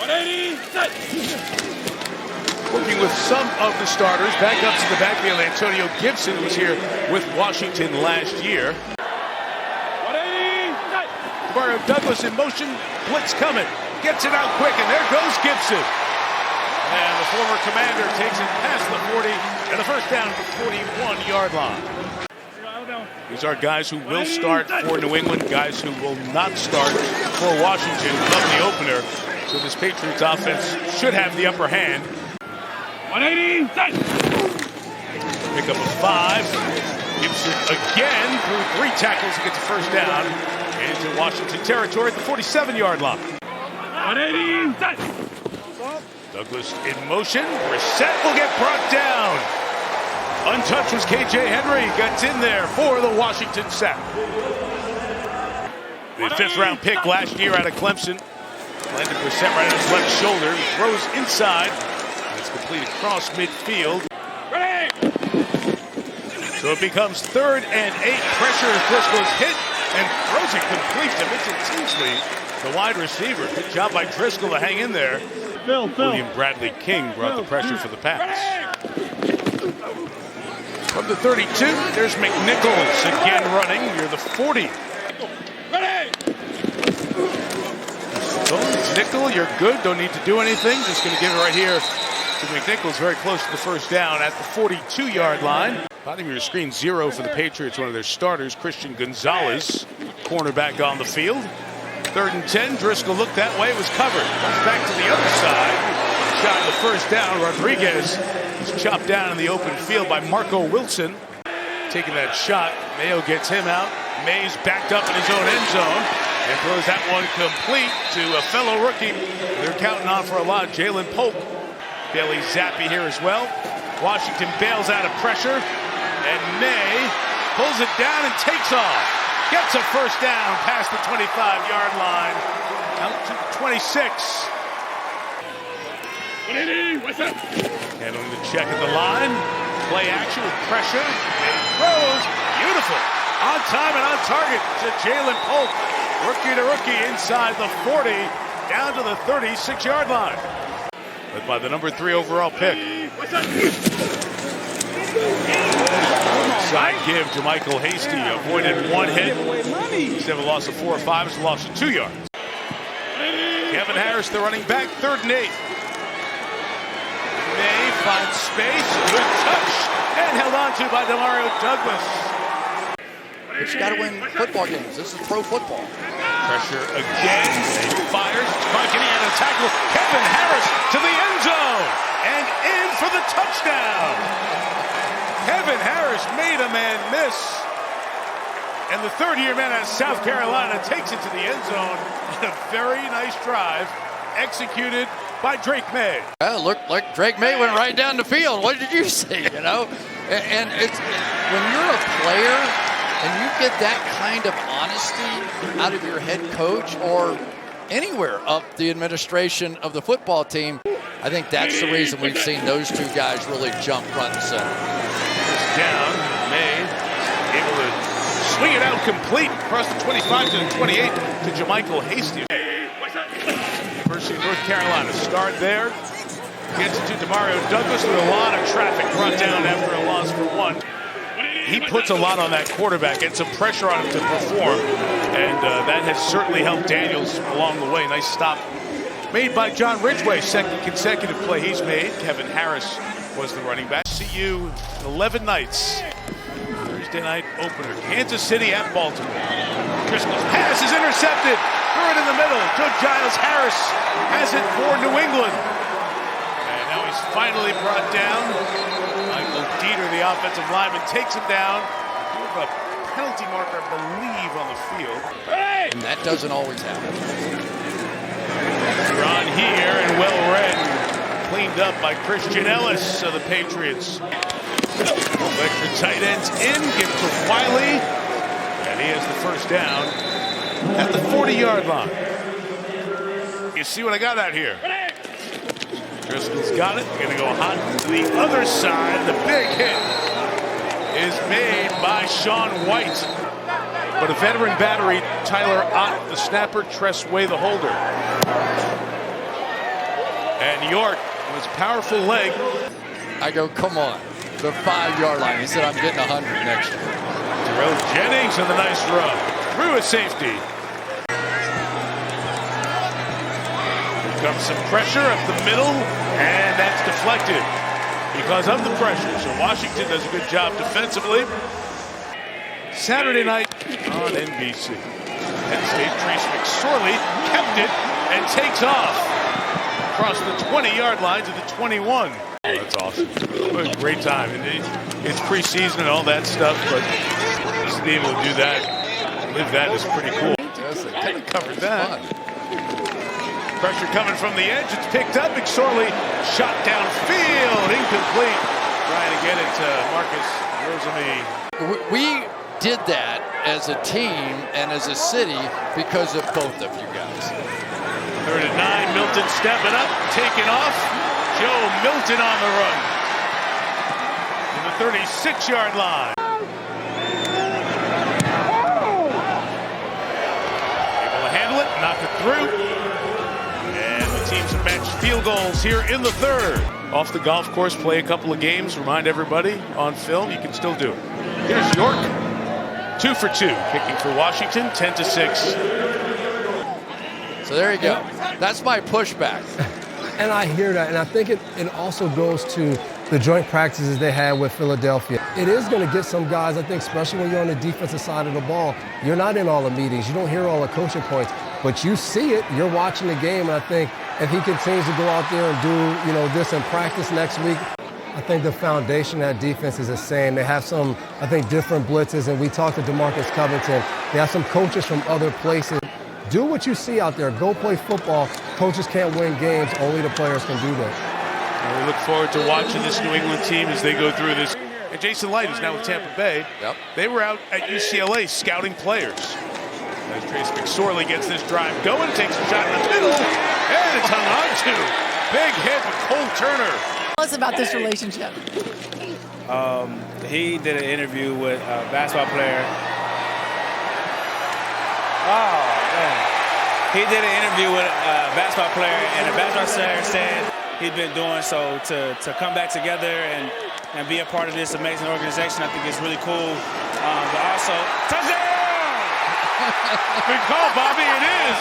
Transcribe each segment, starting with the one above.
180, set. Working with some of the starters, back up to the backfield, Antonio Gibson was here with Washington last year. 180, set. Mario Douglas in motion, blitz coming, gets it out quick, and there goes Gibson. And the former commander takes it past the 40, and the first down at the 41-yard line. These are guys who will start for New England, guys who will not start for Washington from the opener. So this Patriots offense should have the upper hand. 180, set. Pick up a 5. Gibson again through 3 tackles to get the first down into Washington territory at the 47-yard line. 180, set. Douglas in motion. Brissett will get brought down. Untouched was KJ Henry. Gets in there for the Washington sack. The 5th-round pick last year out of Clemson. Landed Brissett right on his left shoulder. He throws inside. It's complete across midfield. Ready. So it becomes 3rd and 8. Pressure as Driscoll is hit and throws it complete to Mitchell Tinsley, the wide receiver. Good job by Driscoll to hang in there. William Bradley King brought the pressure for the pass. From the 32, there's McNichols again running near the 40. Ready. Nickel, you're good. Don't need to do anything. Just going to give it right here to McNichols, very close to the first down at the 42-yard line. Bottom of your screen, 0 for the Patriots. One of their starters, Christian Gonzalez, cornerback on the field. 3rd and 10. Driscoll looked that way, was covered. Comes back to the other side. Shot the first down. Rodriguez is chopped down in the open field by Marco Wilson. Taking that shot. Mayo gets him out. Mays backed up in his own end zone and throws that one complete to a fellow rookie they're counting on for a lot, Jalen Polk. Bailey Zappi here as well. Washington bails out of pressure, and May pulls it down and takes off. Gets a first down past the 25-yard line, out to 26. 180, what's up? Handling the check at the line. Play action with pressure, and throws. Beautiful. On time and on target to Jalen Polk. Rookie to rookie inside the 40, down to the 36-yard line. Led by the number 3 overall pick. Side give to Michael Hasty. Avoided 1 hit. Instead of a loss of 4 or 5, it's a loss of 2 yards. Kevin Harris, the running back, 3rd and 8. May finds space. Good touch. And held on to by Demario Douglas. But you got to win football games. This is pro football. Pressure again. He fires. Bucking in a tackle. Kevin Harris to the end zone. And in for the touchdown. Kevin Harris made a man miss. And the 3rd-year man out of South Carolina takes it to the end zone. And a very nice drive executed by Drake May. Looked like Drake May went right down the field. What did you see, you know? And it's when you're a player and you get that kind of honesty out of your head coach or anywhere of the administration of the football team, I think that's the reason we've seen those 2 guys really jump front and center. First down, May able to swing it out complete across the 25 to the 28 to Jamichael Hasty. University of North Carolina, start there. Gets it to Demario Douglas with a lot of traffic brought down after a loss for 1. He puts a lot on that quarterback and some pressure on him to perform, and that has certainly helped Daniels along the way. Nice stop made by John Ridgway, 2nd consecutive play he's made. Kevin Harris was the running back. See you 11 nights. Thursday night opener, Kansas City at Baltimore. Driscoll's pass is intercepted. Threw it in the middle. Joe Giles Harris has it for New England. And now he's finally brought down. Michael Dieter, the offensive lineman, takes him down. We have a penalty marker, I believe, on the field. And that doesn't always happen. They're on here and well read. Cleaned up by Christian Ellis of the Patriots. Extra tight ends in, give to Wiley. And he has the first down at the 40-yard line. You see what I got out here? Driscoll's got it. Going to go hot to the other side. The big hit is made by Sean White. But a veteran battery, Tyler Ott, the snapper, Tress Way, the holder. And York was a powerful leg. I go, come on, the 5-yard line. He said, I'm getting 100 next year. Terrell Jennings with a nice run through a safety. Here comes some pressure up the middle, and that's deflected because of the pressure. So Washington does a good job defensively. Saturday night on NBC. Penn State Trace McSorley kept it and takes off across the 20-yard line to the 21. Oh, that's awesome. What a great time. And it's preseason and all that stuff, but just to be able to do that, live that is pretty cool. Kind of covered that. Pressure coming from the edge. It's picked up. McSorley shot downfield. Incomplete. Trying to get it to Marcus Rosemy. We did that as a team and as a city because of both of you guys. 3rd and 9. Milton stepping up, taking off. Joe Milton on the run to the 36-yard line. Able to handle it, knock it through. And the teams have matched field goals here in the 3rd. Off the golf course, play a couple of games. Remind everybody on film, you can still do it. Here's York, 2 for 2, kicking for Washington, 10-6. So there you go. That's my pushback. And I hear that, and I think it also goes to the joint practices they had with Philadelphia. It is going to get some guys, I think, especially when you're on the defensive side of the ball. You're not in all the meetings. You don't hear all the coaching points, but you see it. You're watching the game, and I think if he continues to go out there and do, this in practice next week, I think the foundation of that defense is the same. They have some, I think, different blitzes, and we talked to DeMarcus Covington. They have some coaches from other places. Do what you see out there. Go play football. Coaches can't win games. Only the players can do that. Well, we look forward to watching this New England team as they go through this. And Jason Light is now with Tampa Bay. Yep. They were out at UCLA scouting players. As Trace McSorley gets this drive going, takes a shot in the middle, and it's hung on to. Big hit with Cole Turner. Tell us about this relationship. He did an interview with a basketball player. He did an interview with a basketball player, and the basketball player said he's been doing so to come back together and be a part of this amazing organization. I think it's really cool. But also, touchdown! Big call, Bobby. It is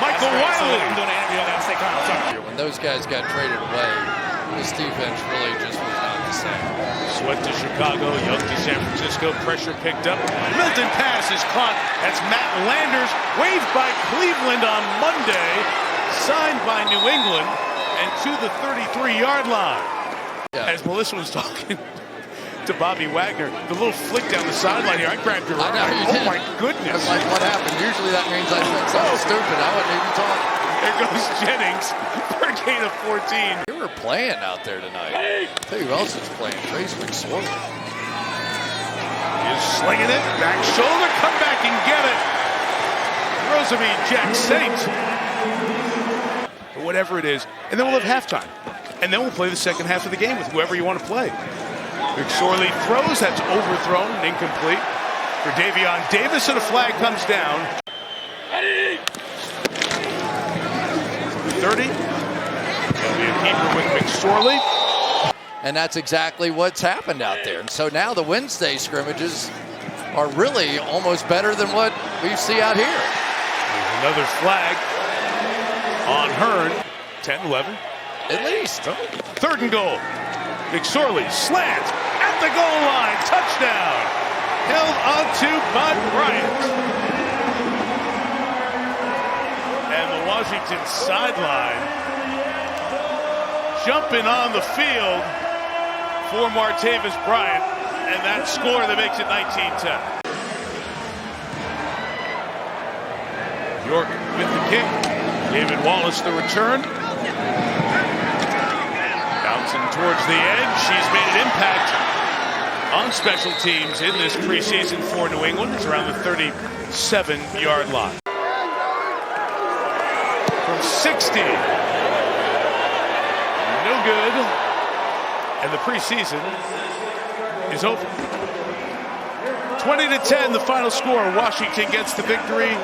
Michael Wiley. I'm doing an interview. I got to stay calm. Sorry. When those guys got traded away, this defense really just was not the same. Sweat to Chicago, Young to San Francisco. Pressure picked up. Milton pass is caught. That's Matt Landers, waived by Cleveland on Monday, signed by New England, and to the 33-yard line. Yeah. As Melissa was talking to Bobby Wagner, the little flick down the sideline here, I grabbed her. I know you did. Oh my goodness! I was like, what happened? Usually that means I said something stupid. I wasn't even talking. There goes Jennings for a gain of 14. They were playing out there tonight. I'll tell you who else is playing. Trace McSorley. He's slinging it, back shoulder, come back and get it. Rosemy Jack Saint. Or whatever it is. And then we'll have halftime. And then we'll play the second half of the game with whoever you want to play. McSorley throws, that's overthrown and incomplete for Davion Davis, and a flag comes down. 30. It'll be a keeper with McSorley. And that's exactly what's happened out there. And so now the Wednesday scrimmages are really almost better than what we see out here. There's another flag on Hearn. 10-11. At least. 3rd and goal. McSorley slant at the goal line. Touchdown. Held onto by Bryant. And the Washington sideline jumping on the field for Martavis Bryant. And that score that makes it 19-10. York with the kick. David Wallace the return. Bouncing towards the edge. She's made an impact on special teams in this preseason for New England. It's around the 37-yard line. From 60. No good. And the preseason is over. 20-10, the final score. Washington gets the victory.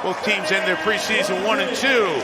Both teams end their preseason 1-2.